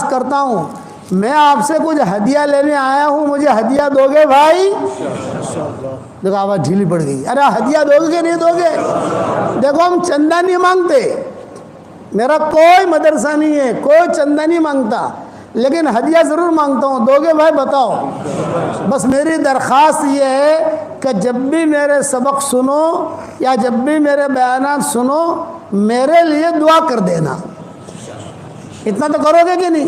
کرتا ہوں میں آپ سے کچھ ہدیہ لینے آیا ہوں, مجھے ہدیہ دو گے بھائی؟ دیکھو آواز ڈھیلی پڑ گئی. ارے ہدیہ دو گے کہ نہیں دو گے؟ دیکھو ہم چندہ نہیں مانگتے, میرا کوئی مدرسہ نہیں ہے, کوئی چندہ نہیں مانگتا, لیکن ہدیہ ضرور مانگتا ہوں. دو گے بھائی بتاؤ؟ بس میری درخواست یہ ہے کہ جب بھی میرے سبق سنو یا جب بھی میرے بیانات سنو میرے لیے دعا کر دینا. اتنا تو کرو گے کہ نہیں؟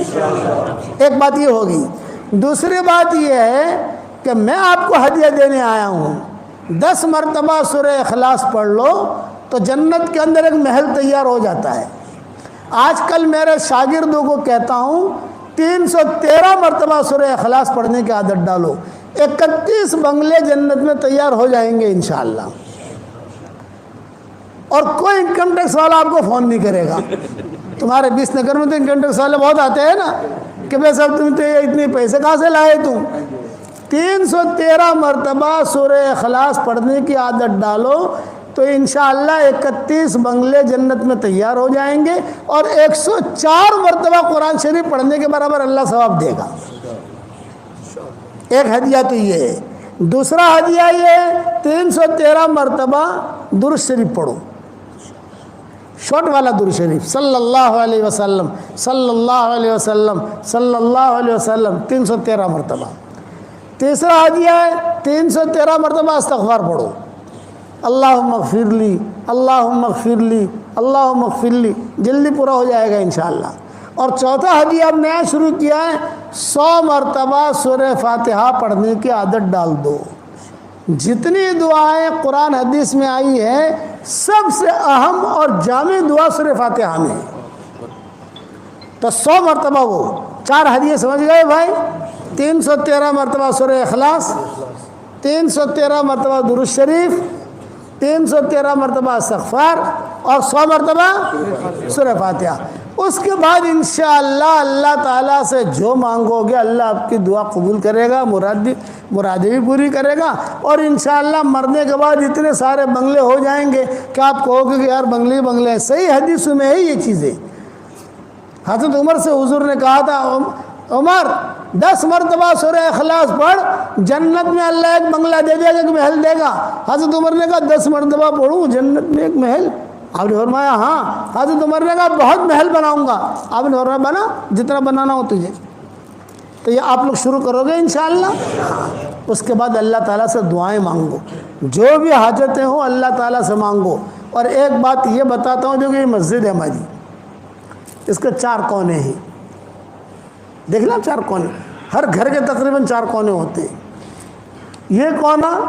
ایک بات یہ ہوگی. دوسری بات یہ ہے کہ میں آپ کو ہدیہ دینے آیا ہوں, 10 مرتبہ سورہ اخلاص پڑھ لو تو جنت کے اندر ایک محل تیار ہو جاتا ہے. آج کل میرے شاگردوں کو کہتا ہوں 313 مرتبہ سورہ اخلاص پڑھنے کی عادت ڈالو, 31 بنگلے جنت میں تیار ہو جائیں گے انشاءاللہ. اور کوئی انکم ٹیکس والا آپ کو فون نہیں کرے گا. تمہارے 20 نگر میں تو انکم ٹیکس والے بہت آتے ہیں نا کہ بھائی صاحب تم تو اتنے پیسے کہاں سے لائے تم. 313 مرتبہ سورہ اخلاص پڑھنے کی عادت ڈالو تو انشاءاللہ 31 بنگلے جنت میں تیار ہو جائیں گے, اور 104 مرتبہ قرآن شریف پڑھنے کے برابر اللہ ثواب دے گا. ایک ہدیہ تو یہ ہے. دوسرا ہدیہ یہ ہے 313 مرتبہ درود شریف پڑھو, شارٹ والا درود شریف, صلی اللہ علیہ وسلم صلی اللہ علیہ وسلم صلی اللہ علیہ وسلم 313 مرتبہ. تیسرا ہدیہ ہے 313 مرتبہ استغفار پڑھو, اللہم اغفر لی اللہم اغفر لی اللہم اغفر لی, جلدی پورا ہو جائے گا انشاءاللہ. اور چوتھا ہدیہ اب نیا شروع کیا ہے, 100 مرتبہ سورہ فاتحہ پڑھنے کی عادت ڈال دو. جتنی دعائیں قرآن حدیث میں آئی ہیں سب سے اہم اور جامع دعا سورہ فاتحہ میں, تو 100 مرتبہ وہ 4 ہدیے سمجھ گئے بھائی. 313 مرتبہ سورہ اخلاص, 313 مرتبہ درود شریف, 313 مرتبہ استغفار, اور 100 مرتبہ سورہ فاتحہ. اس کے بعد انشاءاللہ اللہ تعالیٰ سے جو مانگو گے اللہ آپ کی دعا قبول کرے گا, مرادیں بھی پوری کرے گا, اور انشاءاللہ مرنے کے بعد اتنے سارے بنگلے ہو جائیں گے کہ آپ کہو گے کہ یار بنگلے ہی بنگلے ہیں. صحیح حدیثوں میں ہے یہ چیزیں. حضرت عمر سے حضور نے کہا تھا, عمر 10 مرتبہ سورہ اخلاص پڑھ, جنت میں اللہ ایک بنگلہ دے دے گا, ایک محل دے گا. حضرت عمر نے کہا 10 مرتبہ پڑھوں جنت میں ایک محل؟ آپ نے فرمایا ہاں. حضرت عمر نے کہا بہت محل بناؤں گا. آپ نے فرمایا بنا جتنا بنانا ہو تجھے. تو یہ آپ لوگ شروع کرو گے انشاءاللہ. اس کے بعد اللہ تعالیٰ سے دعائیں مانگو, جو بھی حاجتیں ہوں اللہ تعالیٰ سے مانگو. اور ایک بات یہ بتاتا ہوں, جو کہ یہ مسجد ہے ہماری, اس کے 4 کونے ہیں. دیکھ لیں 4 کونے, ہر گھر کے تقریباً 4 کونے ہوتے ہیں. یہ کونا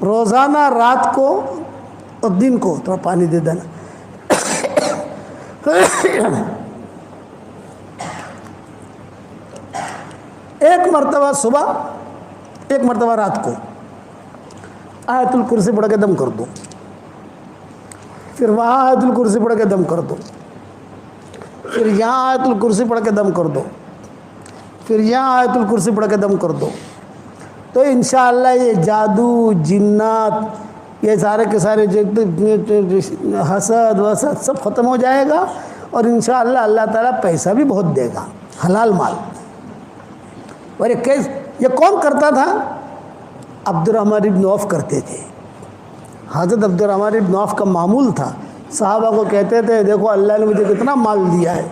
روزانہ رات کو اور دن کو, تھوڑا پانی دے دینا, ایک مرتبہ صبح ایک مرتبہ رات کو آیت الکرسی پڑھ کے دم کر دو, پھر وہاں آیت الکرسی پڑھ کے دم کر دو, پھر یہاں آیت الکرسی پڑھ کے دم کر دو, پھر یہاں آیت الکرسی پڑھ کے دم کر دو. تو انشاءاللہ یہ جادو جنات یہ سارے کے سارے حسد وسد سب ختم ہو جائے گا, اور انشاءاللہ اللہ تعالیٰ پیسہ بھی بہت دے گا, حلال مال. اور یہ کون کرتا تھا؟ عبد الرحمن ابن عوف کرتے تھے. حضرت عبد الرحمن ابن عوف کا معمول تھا, صحابہ کو کہتے تھے دیکھو اللہ نے مجھے کتنا مال دیا ہے.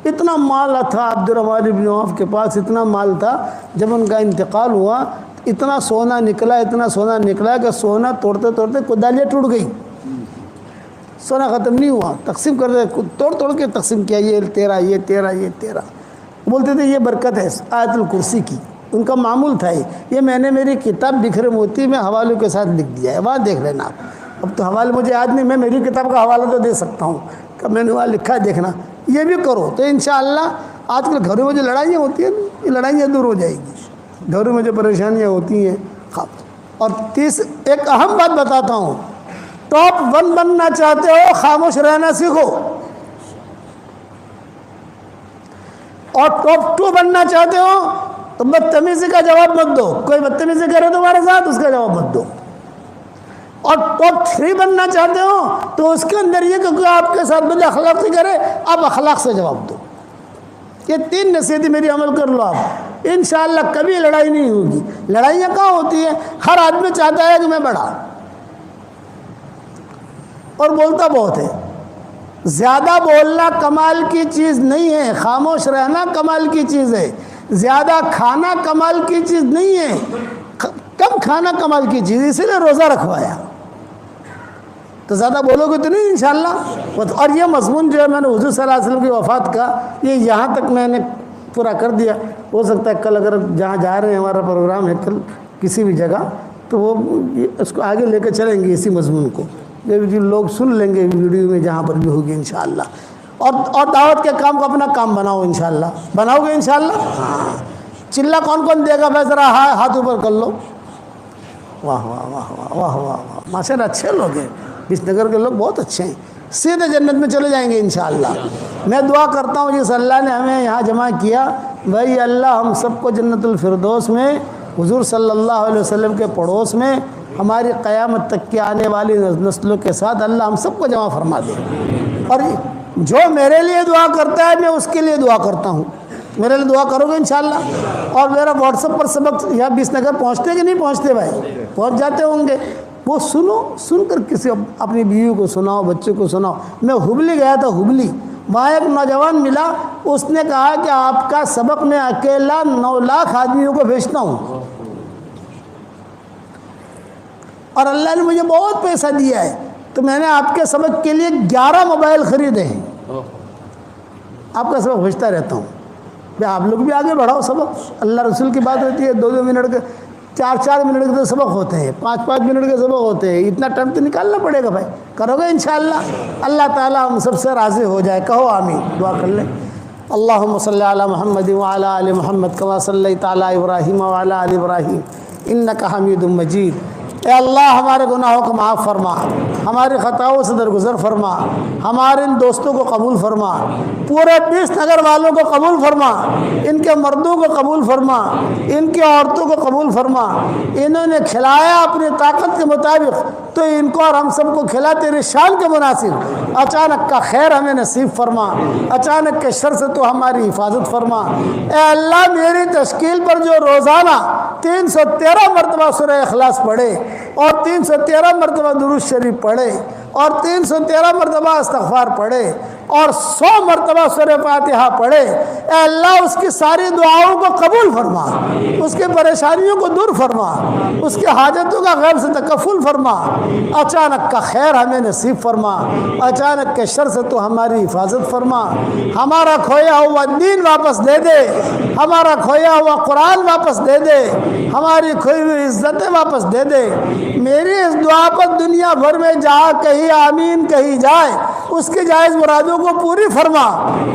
اتنا مال تھا عبد الرحمن ابن عوف کے پاس, اتنا مال تھا. جب ان کا انتقال ہوا اتنا سونا نکلا, اتنا سونا نکلا کہ سونا توڑتے توڑتے کدالیاں ٹوٹ گئی, سونا ختم نہیں ہوا. تقسیم کر دے, توڑ توڑ کے تقسیم کیا, یہ تیرا یہ تیرا یہ تیرا. بولتے تھے یہ برکت ہے آیت الکرسی کی. ان کا معمول تھا یہ میں نے میری کتاب بکھرے موتی میں حوالوں کے ساتھ لکھ دیا ہے, وہاں دیکھ لینا آپ. اب تو حوالے مجھے یاد نہیں, میں میری کتاب کا حوالہ تو دے سکتا ہوں کہ میں نے وہاں لکھا ہے, دیکھنا. یہ بھی کرو تو انشاءاللہ آج کل گھروں میں جو لڑائیاں ہوتی ہیں یہ لڑائیاں دور ہو جائیں گی, گھروں میں جو پریشانیاں ہوتی ہیں. اور ایک اہم بات بتاتا ہوں, ٹاپ 1 بننا چاہتے ہو خاموش رہنا سیکھو, اور ٹاپ 2 بننا چاہتے ہو تو بدتمیزی کا جواب مت دو. کوئی بدتمیزی کرے تمہارے ساتھ اس کا جواب مت دو. اور ٹاپ 3 بننا چاہتے ہو تو اس کے اندر یہ کہ کوئی آپ کے ساتھ بد اخلاقی کرے آپ اخلاق سے جواب دو. یہ 3 نصیحتیں میری عمل کر لو آپ، انشاءاللہ کبھی لڑائی نہیں ہوگی۔ لڑائیاں کہاں ہوتی ہیں؟ ہر آدمی چاہتا ہے کہ میں بڑھا، اور بولتا بہت ہے۔ زیادہ بولنا کمال کی چیز نہیں ہے، خاموش رہنا کمال کی چیز ہے۔ زیادہ کھانا کمال کی چیز نہیں ہے، کم کھانا کمال کی چیز، اسی لیے روزہ رکھوایا۔ تو زیادہ بولو گے تو نہیں انشاءاللہ۔ اور یہ مضمون جو ہے میں نے حضور صلی اللہ علیہ وسلم کی وفات کا یہ یہاں تک میں نے پورا کر دیا۔ ہو سکتا ہے کل اگر جہاں جا رہے ہیں ہمارا پروگرام ہے کل کسی بھی جگہ، تو وہ اس کو آگے لے کے چلیں گے اسی مضمون کو، یہ جو لوگ سن لیں گے ویڈیو میں جہاں پر بھی ہوگی انشاءاللہ۔ اور دعوت کے کام کو اپنا کام بناؤ انشاءاللہ، بناؤ گے انشاءاللہ؟ ہاں۔ چلہ کون کون دے گا بھائی؟ ذرا ہاتھ اوپر کر لو۔ واہ واہ واہ واہ واہ واہ، ماشاءاللہ اچھے لوگ ہیں، بس نگر کے لوگ بہت اچھے ہیں، سیدھے جنت میں چلے جائیں گے انشاءاللہ۔ میں دعا کرتا ہوں جس اللہ نے ہمیں یہاں جمع کیا، بھائی اللہ ہم سب کو جنت الفردوس میں حضور صلی اللہ علیہ وسلم کے پڑوس میں ہماری قیامت تک کی آنے والی نسلوں کے ساتھ اللہ ہم سب کو جمع فرما دے۔ اور جو میرے لیے دعا کرتا ہے میں اس کے لیے دعا کرتا ہوں، میرے لیے دعا کرو گے انشاءاللہ۔ اور میرا واٹس ایپ پر سبق یہاں 20 نگر پہنچتے کہ نہیں پہنچتے بھائی؟ پہنچ جاتے ہوں گے۔ وہ سنو، سن کر کسی اپنی بیوی کو سناؤ، بچے کو سناؤ۔ میں ہبلی گیا تھا، ہبلی، وہاں ایک نوجوان ملا، اس نے کہا کہ آپ کا سبق میں اکیلا 9 لاکھ آدمیوں کو بھیجتا ہوں، اور اللہ نے مجھے بہت پیسہ دیا ہے، تو میں نے آپ کے سبق کے لیے 11 موبائل خریدے ہیں، آپ کا سبق بھیجتا رہتا ہوں۔ آپ لوگ بھی آگے بڑھاؤ سبق، اللہ رسول کی بات ہوتی ہے، 2-2 منٹ کے 4-4 منٹ کے تو سبق ہوتے ہیں، 5-5 منٹ کے سبق ہوتے ہیں، اتنا ٹائم تو نکالنا پڑے گا بھائی۔ کرو گے انشاءاللہ؟ اللہ تعالیٰ ہم سب سے راضی ہو جائے، کہو آمین، دعا کر لیں۔ اللہم صلی علی محمد وعلی آل محمد کما صلیت علی ابراہیم وعلی آل ابراہیم انک حمید مجید۔ اے اللہ ہمارے گناہوں کو معاف فرما، ہماری خطاؤں سے درگزر فرما، ہمارے ان دوستوں کو قبول فرما، پورے 20 نگر والوں کو قبول فرما، ان کے مردوں کو قبول فرما، ان کی عورتوں کو قبول فرما۔ انہوں نے کھلایا اپنی طاقت کے مطابق، تو ان کو اور ہم سب کو کھلا تیری شان کے مناسب۔ اچانک کا خیر ہمیں نصیب فرما، اچانک کے شر سے تو ہماری حفاظت فرما۔ اے اللہ میری تشکیل پر جو روزانہ 313 مرتبہ سورہ اخلاص پڑھے، اور 313 مرتبہ درود شریف پڑھے، اور 313 مرتبہ استغفار پڑھے، اور 100 مرتبہ سورہ فاتحہ پڑھے، اے اللہ اس کی ساری دعاؤں کو قبول فرما، اس کی پریشانیوں کو دور فرما، اس کی حاجتوں کا غیب سے تکفل فرما۔ اچانک کا خیر ہمیں نصیب فرما، اچانک کے شر سے تو ہماری حفاظت فرما۔ ہمارا کھویا ہوا دین واپس دے دے، ہمارا کھویا ہوا قرآن واپس دے دے، ہماری کھوئی ہوئی عزتیں واپس دے دے۔ میری اس دعا پر دنیا بھر میں جہاں کہیں آمین کہی جائے، اس کے جائز مرادوں کو پوری فرما،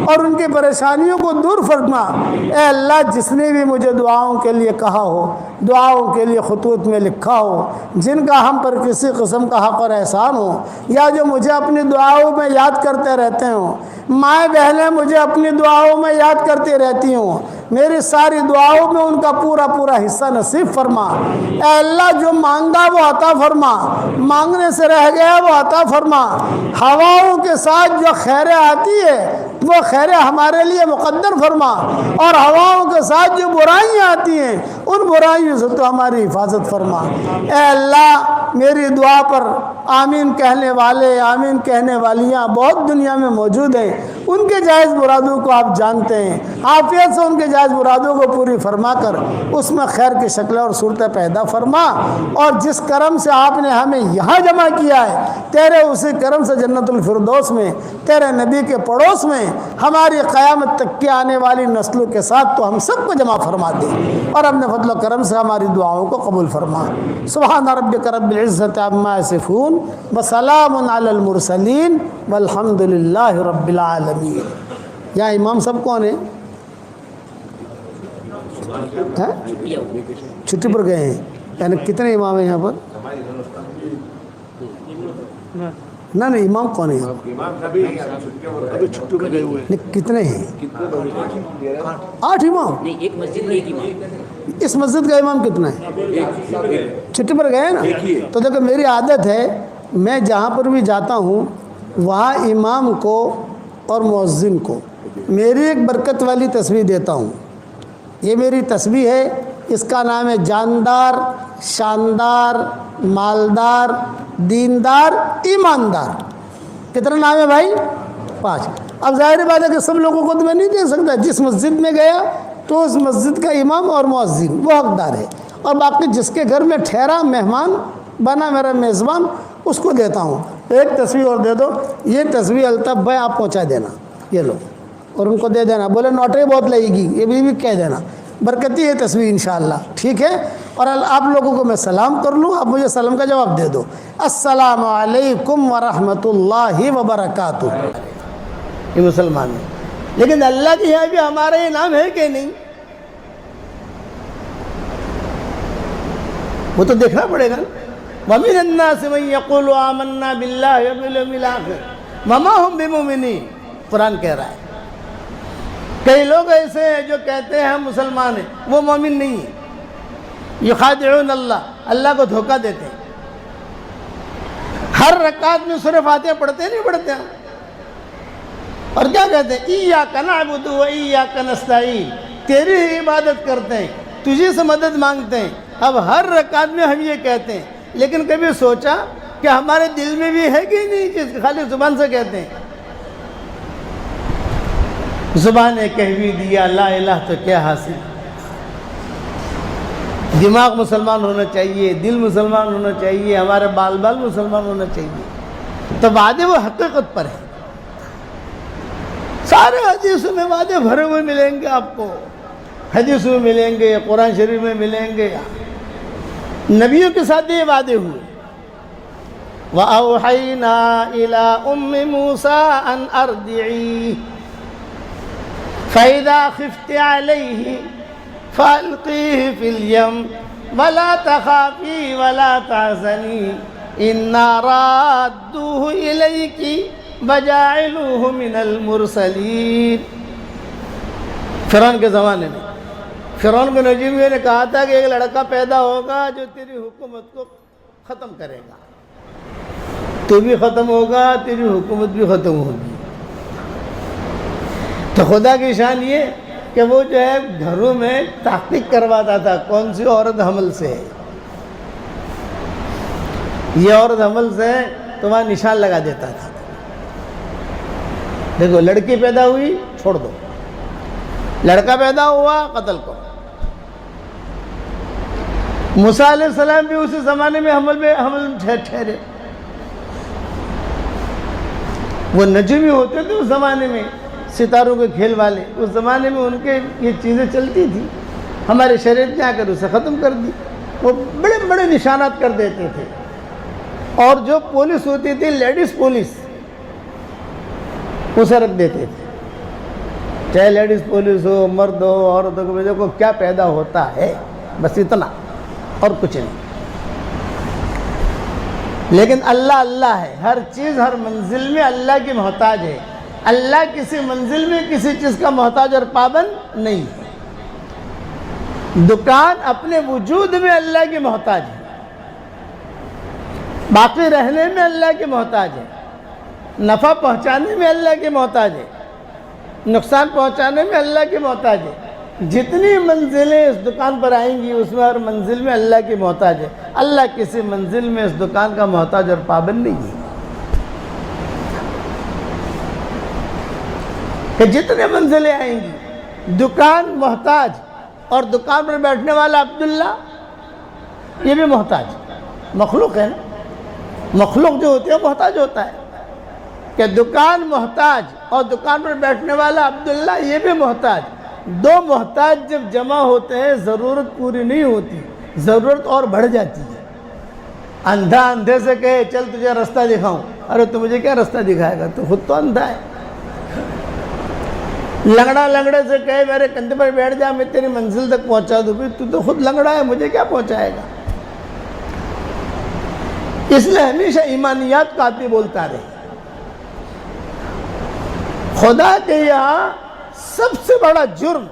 اور ان کی پریشانیوں کو دور فرما۔ اے اللہ جس نے بھی مجھے دعاؤں کے لیے کہا ہو، دعاؤں کے لیے خطوط میں لکھا ہو، جن کا ہم پر کسی قسم کا حق اور احسان ہو، یا جو مجھے اپنی دعاؤں میں یاد کرتے رہتے ہوں، مائیں بہنیں مجھے اپنی دعاؤں میں یاد کرتی رہتی ہوں، میری ساری دعاؤں میں ان کا پورا پورا حصہ نصیب فرما۔ اے اللہ جو مانگا وہ عطا فرما، مانگنے سے رہ گیا وہ عطا فرما۔ ہواؤں کے ساتھ جو خیریں آتی ہے وہ خیریں ہمارے لیے مقدر فرما، اور ہواؤں کے ساتھ جو برائیاں آتی ہیں ان برائیوں سے تو ہماری حفاظت فرما۔ اے اللہ میری دعا پر آمین کہنے والے، آمین کہنے والیاں بہت دنیا میں موجود ہیں، ان کے جائز مرادوں کو آپ جانتے ہیں، عافیت سے ان کے جائز مرادوں کو پوری فرما کر اس میں خیر کی شکلیں اور صورتیں پیدا فرما۔ اور جس کرم سے آپ نے ہمیں یہاں جمع کیا ہے، تیرے اسی کرم سے جنت الفردوس میں تیرے نبی کے پڑوس میں ہماری قیامت تک کی آنے والی نسلوں کے ساتھ تو ہم سب کو جمع فرما دے، اور اپنے فضل و کرم سے ہماری دعاؤں کو قبول فرما۔ سبحان ربک رب العزت عما یصفون وسلام علی المرسلین والحمد للہ رب العالمین۔ یہاں امام صاحب کون ہیں؟ چھٹی پر گئے ہیں، یعنی کتنے امام ہیں یہاں پر؟ نہیں امام کون ہے؟ کتنے ہیں؟ 8 امام؟ اس مسجد کا امام کتنا ہے؟ چھٹی پر گئے نا؟ تو دیکھو میری عادت ہے میں جہاں پر بھی جاتا ہوں وہاں امام کو اور مؤذن کو میری ایک برکت والی تسبیح دیتا ہوں. یہ میری تسبیح ہے، اس کا نام ہے جاندار، شاندار، مالدار، دیندار، ایماندار. کتنا نام ہے بھائی؟ 5. اب ظاہر بات ہے کہ سب لوگوں کو تو میں نہیں دے سکتا. جس مسجد میں گیا تو اس مسجد کا امام اور مؤذن وہ حقدار ہے، اور باقی جس کے گھر میں ٹھہرا مہمان بنا میرا میزبان اس کو دیتا ہوں. ایک تسبیح اور دے دو. یہ تسبیح الطاف بھائی آپ پہنچا دینا، یہ لو، اور ان کو دے دینا. بولے نوٹری بہت لگے گی، یہ بھی کہہ دینا. برکتی ہے تسبیح انشاءاللہ، ٹھیک ہے. اور آپ لوگوں کو میں سلام کر لوں، آپ مجھے سلام کا جواب دے دو. السلام علیکم ورحمۃ اللہ وبرکاتہ. یہ مسلمان ہے، لیکن اللہ کے یہاں بھی ہمارا یہ نام ہے کہ نہیں؟ وہ تو دیکھنا پڑے گا. وَمِنَ النَّاسِ مَن يَقُولُ آمَنَّا بِاللَّهِ وَبِالْيَوْمِ الْآخِرِ وَمَا هُمْ بِمُؤْمِنِينَ. قرآن کہہ رہا ہے کئی لوگ ایسے ہیں جو کہتے ہیں ہم مسلمان ہیں، وہ مومن نہیں ہیں. یخادعون اللہ کو دھوکہ دیتے ہیں. ہر رکعت میں سورہ فاتحہ پڑھتے نہیں پڑھتے ہیں، اور کیا کہتے ہیں؟ ایاک نعبد و ایاک نستعین. تیری ہی عبادت کرتے ہیں، تجھے سے مدد مانگتے ہیں. اب ہر رکعت میں ہم یہ کہتے ہیں، لیکن کبھی سوچا کہ ہمارے دل میں بھی ہے کہ نہیں چیز؟ خالی زبان سے کہتے ہیں. زبان نے کہہ بھی دیا لا الہ تو کیا حاصل. دماغ مسلمان ہونا چاہیے، دل مسلمان ہونا چاہیے، ہمارے بال بال مسلمان ہونا چاہیے. تو وعدے وہ حقیقت پر ہے. سارے حدیثوں میں وعدے بھرے ہوئے ملیں گے آپ کو. حدیثوں میں ملیں گے، قرآن شریف میں ملیں گے، نبیوں کے ساتھ یہ وعدے ہوئے. وَأَوْحَيْنَا إِلَىٰ أُمِّ مُوسَىٰ أَنْ أَرْضِعِيهِ فَإِذَا خِفْتِ عَلَيْهِ فَأَلْقِيهِ فِي الْيَمِّ وَلَا تَخَافِي وَلَا تَحْزَنِي إِنَّا رَادُّوهُ إِلَيْكِ وَجَاعِلُوهُ مِنَ الْمُرْسَلِينَ. فرعون کے زمانے میں فرعون کو نجیمیوں نے کہا تھا کہ ایک لڑکا پیدا ہوگا جو تیری حکومت کو ختم کرے گا. تو بھی ختم ہوگا، تیری حکومت بھی ختم ہوگی. تو خدا کی شان یہ کہ وہ جو ہے گھروں میں تحقیق کرواتا تھا کون سی عورت حمل سے ہے. یہ عورت حمل سے ہے تو وہاں نشان لگا دیتا تھا. دیکھو لڑکی پیدا ہوئی چھوڑ دو، لڑکا پیدا ہوا قتل کرو. موسیٰ علیہ السلام بھی اسی زمانے میں حمل ٹھہرے. وہ نجمی ہوتے تھے اس زمانے میں، ستاروں کے کھیل والے. اس زمانے میں ان کے یہ چیزیں چلتی تھی. ہمارے شریعت نے آ کر اسے ختم کر دی. وہ بڑے بڑے نشانات کر دیتے تھے. اور جو پولیس ہوتی تھی لیڈیز پولیس، اسے رکھ دیتے تھے. چاہے لیڈیز پولیس ہو، مرد ہو، عورتوں کو دیکھو کیا پیدا ہوتا ہے، بس اتنا اور کچھ نہیں. لیکن اللہ ہے. ہر چیز ہر منزل میں اللہ کی محتاج ہے. اللہ کسی منزل میں کسی چیز کا محتاج اور پابند نہیں ہے. دکان اپنے وجود میں اللہ کی محتاج ہے، باقی رہنے میں اللہ کی محتاج ہے، نفع پہنچانے میں اللہ کی محتاج ہے، نقصان پہنچانے میں اللہ کی محتاج ہے. جتنی منزلیں اس دکان پر آئیں گی اس میں ہر منزل میں اللہ کی محتاج ہے. اللہ کسی منزل میں اس دکان کا محتاج اور پابند نہیں ہے. کہ جتنے منزلیں آئیں گی دکان محتاج، اور دکان پر بیٹھنے والا عبداللہ یہ بھی محتاج. مخلوق ہے نا، مخلوق جو ہوتی ہے محتاج ہوتا ہے. کہ دکان محتاج اور دکان پر بیٹھنے والا عبداللہ یہ بھی محتاج. دو محتاج جب جمع ہوتے ہیں ضرورت پوری نہیں ہوتی، ضرورت اور بڑھ جاتی ہے. اندھا اندھے سے کہے چل تجھے رستہ دکھاؤں، ارے تو مجھے کیا رستہ دکھائے گا، تو خود تو اندھا ہے. لنگڑا لنگڑے سے کہے میرے کندھے پر بیٹھ جا میں تیری منزل تک پہنچا دوں، تو تو خود لنگڑا ہے، مجھے کیا پہنچائے گا. اس لیے ہمیشہ ایمانیات کا آدمی بولتا رہے. خدا کے یہاں سب سے بڑا جرم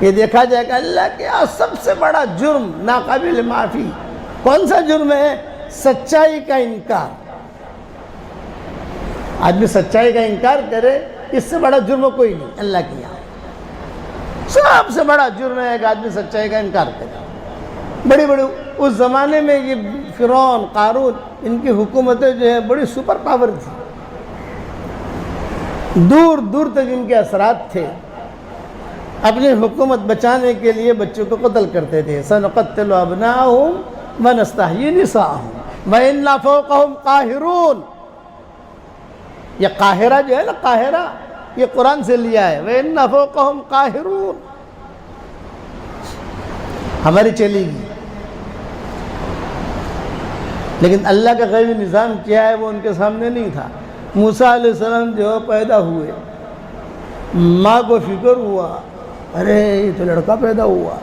یہ دیکھا جائے گا. اللہ کے یہاں سب سے بڑا جرم ناقابل معافی کون سا جرم ہے؟ سچائی کا انکار. آدمی سچائی کا انکار کرے، اس سے بڑا جرم کوئی نہیں اللہ کے یہاں۔ سب سے بڑا جرم ہے کہ آدمی سچائی کا انکار کرے۔ بڑی بڑی اس زمانے میں یہ فرعون، قارون، ان کی حکومتیں جو ہے بڑی سپر پاور تھی، دور دور تک ان کے اثرات تھے۔ اپنی حکومت بچانے کے لیے بچوں کو قتل کرتے تھے۔ سنقتل ابناءهم ونستحيي نساءهم وإنا فوقهم قاہرون۔ یہ قاہرہ جو ہے نا، قاہرہ یہ قرآن سے لیا ہے، وإنا فوقهم قاہرون، ہماری چلے گی۔ لیکن اللہ کا غیبی نظام کیا ہے وہ ان کے سامنے نہیں تھا۔ موسیٰ علیہ السلام جو پیدا ہوئے، ماں کو فکر ہوا، ارے یہ تو لڑکا پیدا ہوا،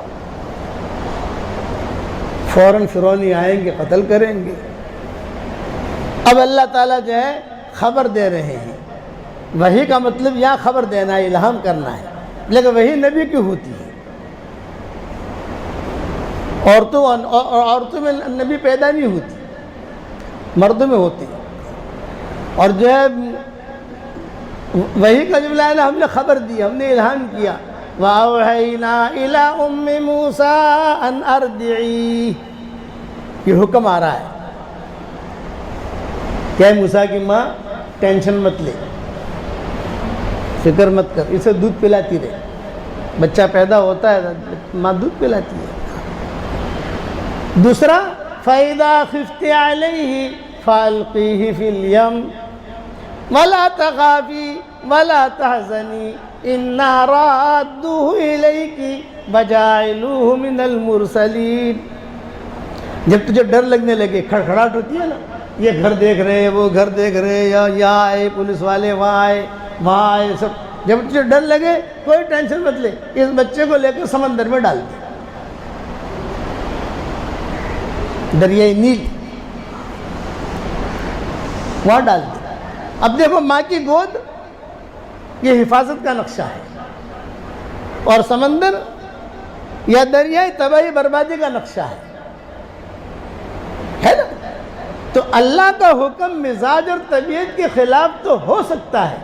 فوراً فرعونی آئیں گے، قتل کریں گے۔ اب اللہ تعالیٰ جو ہے خبر دے رہے ہیں۔ وحی کا مطلب یہاں خبر دینا ہے، الہام کرنا ہے، لیکن وہی نبی کی ہوتی ہے۔ عورتوں میں نبی پیدا نہیں ہوتی، مردوں میں ہوتی۔ اور جو ہے وحی کا جملہ ہے نا، ہم نے خبر دی، ہم نے الہام کیا۔ وَأَوْحَيْنَا إِلَىٰ أُمِّ مُوسَىٰ أَنْ أَرْضِعِيهِ، یہ حکم آ رہا ہے کہ موسیٰ کی ماں ٹینشن مت لے، فکر مت کر، اسے دودھ پلاتی رہے۔ بچہ پیدا ہوتا ہے ماں دودھ پلاتی ہے۔ دوسرا فَإِذَا خِفْتِ عَلَيْهِ فَأَلْقِيهِ فِي الْيَمِّ وَلَا تَخَافِي وَلَا تَحْزَنِي إِنَّا رَادُّوهُ إِلَيْكِ وَجَاعِلُوهُ مِنَ الْمُرْسَلِينَ۔ جب تجھے ڈر لگنے لگے، کھڑکھڑاہٹ ہوتی ہے نا، یہ گھر دیکھ رہے ہیں، وہ گھر دیکھ رہے ہیں، یا یہاں آئے پولیس والے، وہاں آئے سب، جب تجھے ڈر لگے کوئی ٹینشن مت لے، اس بچے کو لے کر سمندر میں ڈال دے، دریائے نیل وہاں ڈال دے۔ اب دیکھو ماں کی گود یہ حفاظت کا نقشہ ہے، اور سمندر یا دریائے تباہی بربادی کا نقشہ ہے نا۔ تو اللہ کا حکم مزاج اور طبیعت کے خلاف تو ہو سکتا ہے،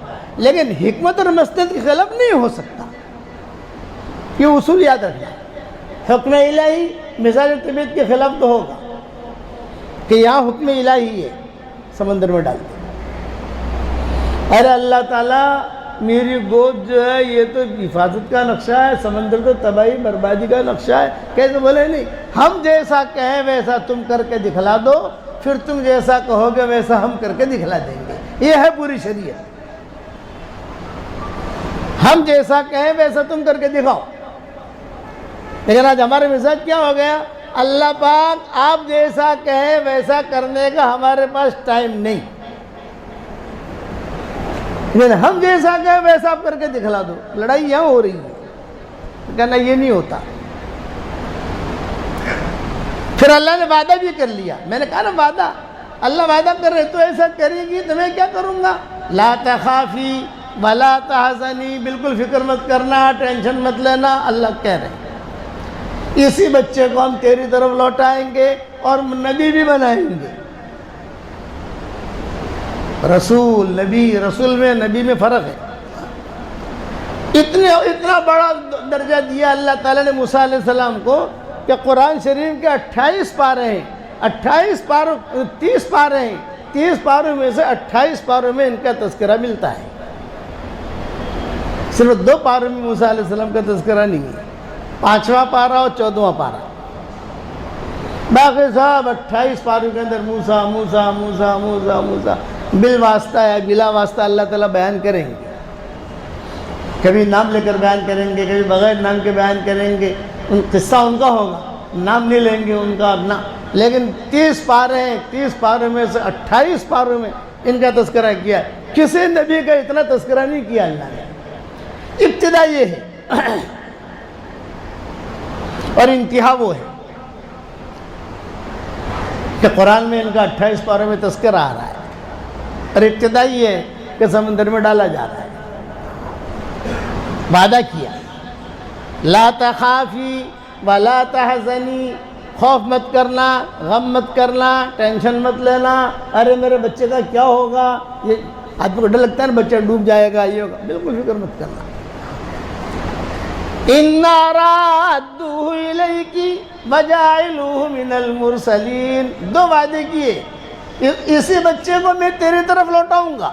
لیکن حکمت اور مصلحت کے خلاف نہیں ہو سکتا۔ یہ اصول یاد رکھنا، حکم الہی مزاج اور طبیعت کے خلاف تو ہوگا کہ یہاں حکم الہی ہے، سمندر میں ڈال دیں۔ ارے اللہ تعالیٰ میری گود جو ہے یہ تو حفاظت کا نقشہ ہے، سمندر تو تباہی بربادی کا نقشہ ہے۔ کیسے بولے؟ نہیں، ہم جیسا کہیں ویسا تم کر کے دکھلا دو، پھر تم جیسا کہو گے ویسا ہم کر کے دکھلا دیں گے۔ یہ ہے پوری شریعت، ہم جیسا کہیں ویسا تم کر کے دکھاؤ۔ لیکن آج ہمارے مزاج کیا ہو گیا؟ اللہ پاک آپ جیسا کہیں ویسا کرنے کا ہمارے پاس ٹائم نہیں، لیکن ہم جیسا کہیں ویسا آپ کر کے دکھلا دو۔ لڑائی یہاں ہو رہی ہے، کہنا یہ نہیں ہوتا۔ پھر اللہ نے وعدہ بھی کر لیا، میں نے کہا نا وعدہ، اللہ وعدہ کر رہے تو ایسا کرے گی تو میں کیا کروں گا؟ لا تخافی ولا تحزنی، بالکل فکر مت کرنا، ٹینشن مت لینا، اللہ کہہ رہے ہیں اسی بچے کو ہم تیری طرف لوٹائیں گے اور نبی بھی بنائیں گے۔ رسول نبی، رسول میں نبی میں فرق ہے۔ اتنا بڑا درجہ دیا اللہ تعالیٰ نے موسیٰ علیہ السلام کو کہ قرآن شریف کے 28 پارے ہیں، 30 پارے ہیں، 30 پاروں میں سے 28 پاروں میں ان کا تذکرہ ملتا ہے، صرف 2 پاروں میں موسیٰ علیہ السلام کا تذکرہ نہیں ہے، 5واں پارہ اور 14واں پارہ، باقی صاحب 28 پاروں کے اندر موسیٰ موسیٰ موسیٰ موسیٰ موسیٰ، بالواسطہ یا بلا واسطہ اللہ تعالیٰ بیان کریں گے، کبھی نام لے کر بیان کریں گے، کبھی بغیر نام کے بیان کریں گے، قصہ ان کا ہوگا، نام نہیں لیں گے ان کا اپنا، لیکن 30 پارے ہیں، 30 پاروں میں سے 28 پاروں میں ان کا تذکرہ کیا ہے۔ کسی نبی کا اتنا تذکرہ نہیں کیا اللہ نے۔ ابتدا یہ ہے اور انتہا وہ ہے کہ قرآن میں ان کا 28 پاروں میں تذکرہ آ رہا ہے، اور ابتدا یہ ہے کہ سمندر میں ڈالا جا رہا ہے۔ وعدہ کیا لا تخافی ولا تحزنی، خوف مت کرنا، غم مت کرنا، ٹینشن مت لینا، ارے میرے بچے کا کیا ہوگا، یہ آدمی کو ڈر لگتا ہے نا بچہ ڈوب جائے گا، یہ ہوگا، بالکل فکر مت کرنا. اِنَّا رَادُّوهُ إِلَيْكِ وَجَاعِلُوهُ مِنَ الْمُرْسَلِينَ. 2 وعدے کیے، اسی بچے کو میں تیری طرف لوٹاؤں گا.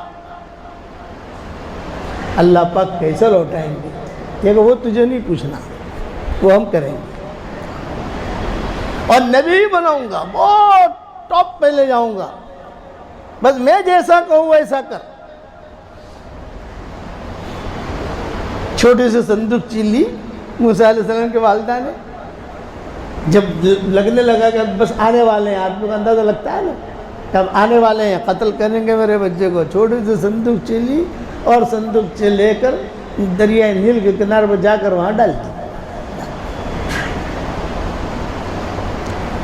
اللہ پاک کیسے لوٹائیں گے؟ کہ وہ تجھے نہیں پوچھنا، وہ ہم کریں گے. اور نبی بناؤں گا، بہت ٹاپ پہ لے جاؤں گا، بس میں جیسا کہوں ویسا کر. چھوٹی سی صندوق چین لی موسیٰ علیہ السلام کے والدہ نے. جب لگنے لگا کہ بس آنے والے ہیں، آدمی کو اندازہ لگتا ہے نا کہ اب آنے والے ہیں، قتل کریں گے میرے بچے کو، چھوٹی سی صندوق چین لی اور صندوق لے کر دریائے نیل کے کنارے پر جا کر وہاں ڈال دی.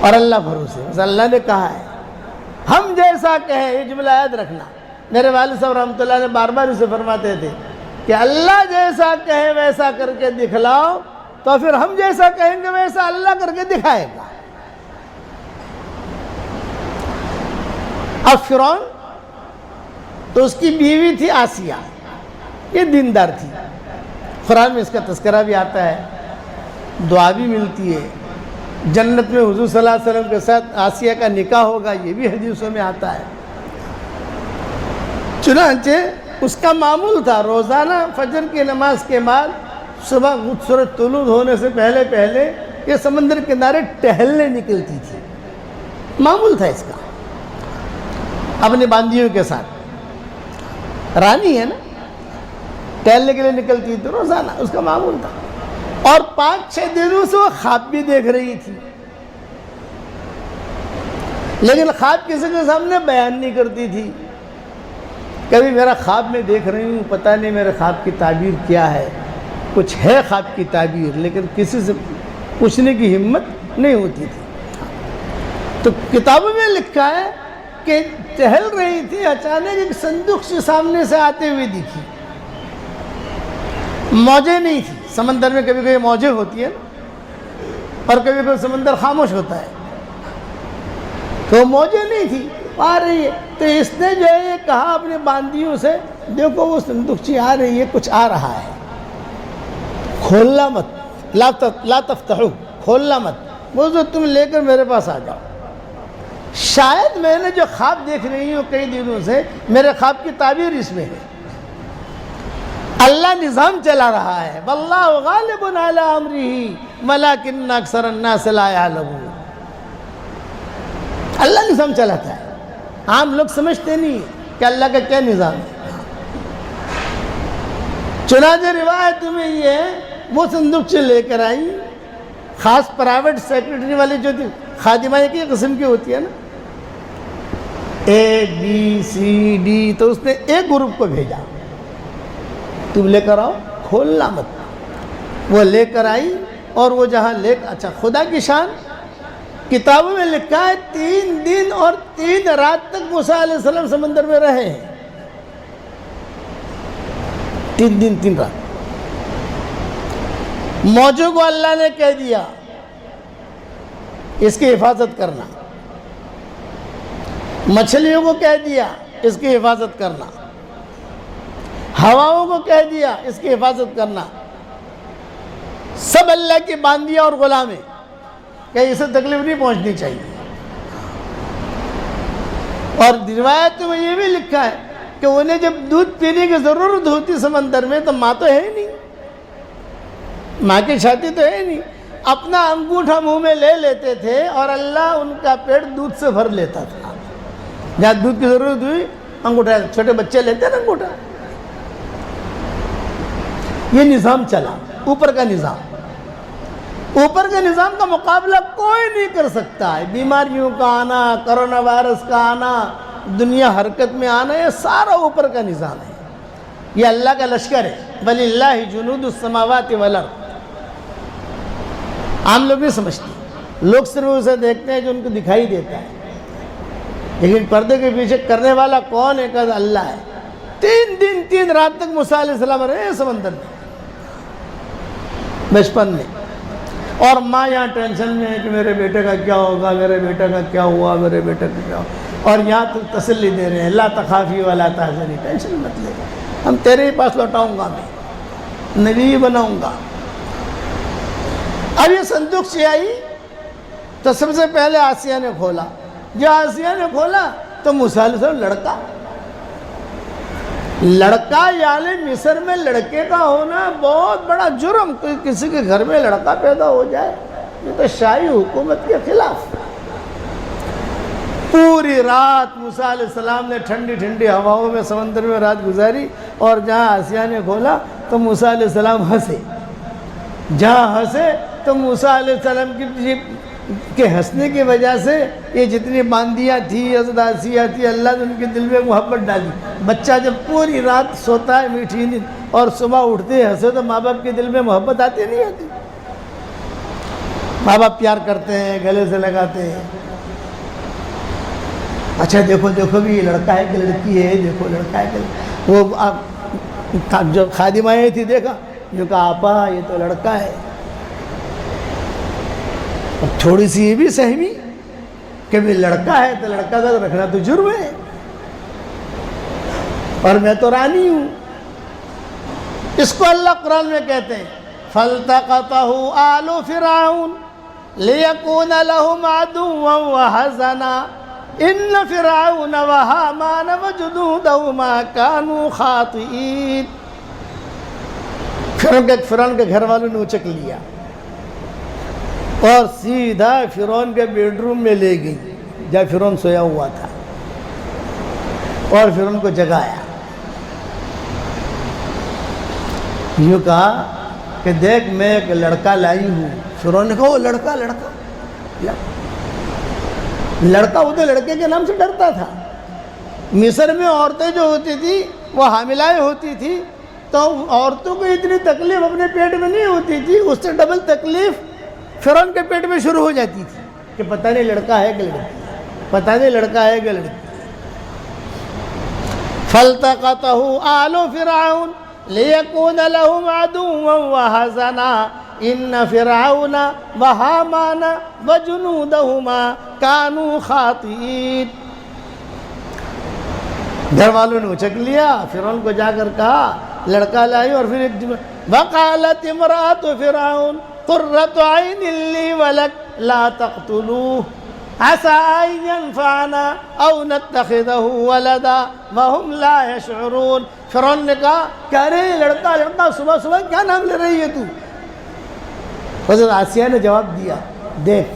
اور اللہ بھروسے، بس اللہ نے کہا ہے ہم جیسا کہیں. یہ جملہ یاد رکھنا. میرے والد صاحب رحمۃ اللہ نے بار بار اسے فرماتے تھے کہ اللہ جیسا کہے ویسا کر کے دکھلاؤ، تو پھر ہم جیسا کہیں گے ویسا اللہ کر کے دکھائے گا. اب فرعون تو اس کی بیوی تھی آسیہ، یہ دیندار تھی. قرآن میں اس کا تذکرہ بھی آتا ہے، دعا بھی ملتی ہے. جنت میں حضور صلی اللہ علیہ وسلم کے ساتھ آسیہ کا نکاح ہوگا، یہ بھی حدیثوں میں آتا ہے. چنانچہ اس کا معمول تھا روزانہ فجر کی نماز کے بعد صبح سورج طلوع ہونے سے پہلے پہلے یہ سمندر کنارے ٹہلنے نکلتی تھی. معمول تھا اس کا، اپنی باندیوں کے ساتھ. رانی ہے نا، ٹہلنے کے لیے نکلتی تھی روزانہ، اس کا معمول تھا. اور 5-6 دنوں سے وہ خواب بھی دیکھ رہی تھی، لیکن خواب کسی کے سامنے بیان نہیں کرتی تھی. کبھی میرا خواب میں دیکھ رہی ہوں، پتہ نہیں میرے خواب کی تعبیر کیا ہے. کچھ ہے خواب کی تعبیر، لیکن کسی سے پوچھنے کی ہمت نہیں ہوتی تھی. تو کتابوں میں لکھا ہے کہ ٹہل رہی تھی، اچانک ایک صندوق سے سامنے سے آتے ہوئے دکھی. موجیں نہیں تھی. سمندر میں کبھی کبھی موجیں ہوتی ہیں اور کبھی کبھی سمندر خاموش ہوتا ہے، تو موجیں نہیں تھی، آ رہی ہے. تو اس نے جو ہے یہ کہا اپنے باندیوں سے، دیکھو وہ صندوقچی آ رہی ہے، کچھ آ رہا ہے، کھولنا مت، لا تفتحو، کھولنا مت، وہ جو تم لے کر میرے پاس آ جاؤ. شاید میں نے جو خواب دیکھ رہی ہوں کئی دنوں سے، میرے خواب کی تعبیر اس میں ہے. اللہ نظام چلا رہا ہے. واللہ غالب علی امرہ ولکن اکثر الناس لا یعلمون. اللہ نظام چلاتا ہے، عام لوگ سمجھتے نہیں کہ اللہ کا کیا نظام ہے. چنانچہ روایت میں یہ ہے وہ صندوق لے کر آئی. خاص پرائیویٹ سیکرٹری والی جو تھی، خادمہ ایک ہی قسم کی ہوتی ہے نا، A B C D، تو اس نے ایک گروپ کو بھیجا، تم لے کر آؤ، کھولنا مت. وہ لے کر آئی اور وہ جہاں اچھا خدا کی شان، کتابوں میں لکھا ہے 3 دن اور 3 رات تک موسیٰ علیہ السلام سمندر میں رہے ہیں. 3 دن 3 رات. موجوں کو اللہ نے کہہ دیا اس کی حفاظت کرنا، مچھلیوں کو کہہ دیا اس کی حفاظت کرنا، ہواؤں کو کہہ دیا اس کی حفاظت کرنا. سب اللہ کی باندیاں اور غلام ہیں کہ اسے تکلیف نہیں پہنچنی چاہیے. اور روایت میں یہ بھی لکھا ہے کہ انہیں جب دودھ پینے کی ضرورت ہوتی سمندر میں، تو ماں تو ہے نہیں، ماں کی چھاتی تو ہے نہیں، اپنا انگوٹھا منہ میں لے لیتے تھے اور اللہ ان کا پیٹ دودھ سے بھر لیتا تھا. جہاں دودھ کی ضرورت ہوئی انگوٹھا، چھوٹے بچے لیتے ہیں نا انگوٹھا. یہ نظام چلا، اوپر کا نظام. اوپر کے نظام کا مقابلہ کوئی نہیں کر سکتا ہے. بیماریوں کا آنا، کرونا وائرس کا آنا، دنیا حرکت میں آنا، یہ سارا اوپر کا نظام ہے. یہ اللہ کا لشکر ہے. وَلِلَّهِ جُنُودُ السَّمَاوَاتِ وَالْأَرْضِ. عام لوگ نہیں سمجھتے، لوگ صرف اسے دیکھتے ہیں جو ان کو دکھائی دیتا ہے، لیکن پردے کے پیچھے کرنے والا کون ہے؟ کہ اللہ ہے. 3 دن 3 رات تک موسیٰ علیہ السلام رہے سمندر میں بچپن میں. اور ماں یہاں ٹینشن میں ہے کہ میرے بیٹے کا کیا ہوگا، میرے بیٹے کا کیا ہوا، میرے بیٹے کا کیا ہوا. اور یہاں تو تسلی دے رہے ہیں لا تخافی ولا تحزنی، ٹینشن مت لے، ہم تیرے ہی پاس لوٹاؤں گا، میں نبی بناؤں گا۔ اب یہ صندوق سے آئی تو سب سے پہلے آسیہ نے کھولا، جو آسیہ نے کھولا تو موسیٰ علیہ السلام لڑکا یعنی مصر میں لڑکے کا ہونا بہت بڑا جرم، کسی کے گھر میں لڑکا پیدا ہو جائے یہ تو شاہی حکومت کے خلاف۔ پوری رات موسیٰ علیہ السلام نے ٹھنڈی ٹھنڈی ہواؤں میں سمندر میں رات گزاری، اور جہاں آسیہ نے کھولا تو موسیٰ علیہ السلام ہنسے، جہاں ہنسے تو موسیٰ علیہ السلام کے ہنسنے کی وجہ سے یہ جتنی باندیاں تھی حضرت آسیہ تھی، اللہ نے ان کے دل میں محبت ڈالی۔ بچہ جب پوری رات سوتا ہے میٹھی نیند اور صبح اٹھتے ہنسے تو ماں باپ کے دل میں محبت آتی نہیں آتی؟ ماں باپ پیار کرتے ہیں، گلے سے لگاتے ہیں۔ اچھا دیکھو دیکھو بھی یہ لڑکا ہے کہ لڑکی ہے، دیکھو لڑکا ہے کہ وہ جو خادم آئی تھی دیکھا، جو کہا آپا یہ تو لڑکا ہے۔ تھوڑی سی یہ بھی سہمی کہ بھی لڑکا ہے تو لڑکا کا رکھنا تو جرم ہے، اور میں تو رانی ہوں۔ اس کو اللہ قرآن میں کہتے ہیں فَالْتَقَطَهُ آلُ فِرْعَوْنَ لِيَكُونَ لَهُمْ عَدُوًّا وَحَزَنًا إِنَّ فِرْعَوْنَ وَهَامَانَ وَجُنُودَهُمَا كَانُوا خَاطِئِينَ۔ فرعون کے گھر والوں نے اچک لیا اور سیدھا فرعون کے بیڈ روم میں لے گئی جہاں فرعون سویا ہوا تھا، اور فرعون کو جگایا، یوں کہا کہ دیکھ میں ایک لڑکا لائی ہوں۔ فرعون نے کہا وہ لڑکا وہ تو لڑکے کے نام سے ڈرتا تھا۔ مصر میں عورتیں جو ہوتی تھی وہ حاملائیں ہوتی تھی تو عورتوں کو اتنی تکلیف اپنے پیٹ میں نہیں ہوتی تھی، اس سے ڈبل تکلیف فرعون کے پیٹ میں شروع ہو جاتی تھی کہ پتہ نہیں لڑکا ہے کہ لڑکی، پتہ نہیں لڑکا ہے کہ لڑکی۔ فَالْتَقَطَهُ آلُ فِرْعَوْنَ لِيَكُونَ لَهُمْ عَدُوًّا وَحَزَنًا إِنَّ فِرْعَوْنَ وَهَامَانَ وَجُنُودَهُمَا كَانُوا خَاطِئِينَ۔ گھر والوں نے اچک لیا، فرعون کو جا کر کہا لڑکا لائی، اور پھر ایک وَقَالَتِ امْرَأَتُ فِرْعَوْنَ قُرَّةُ عَيْنٍ لِّي وَلَكَ لَا تَقْتُلُوهُ عَسَىٰ أَن يَنفَعَنَا أَوْ نَتَّخِذَهُ وَلَدًا وَهُمْ لَا يَشْعُرُونَ۔ فرعون نے کہا کہ ارے لڑکا صبح صبح کیا نام لے رہی ہے تو؟ حضرت آسیہ نے جواب دیا دیکھ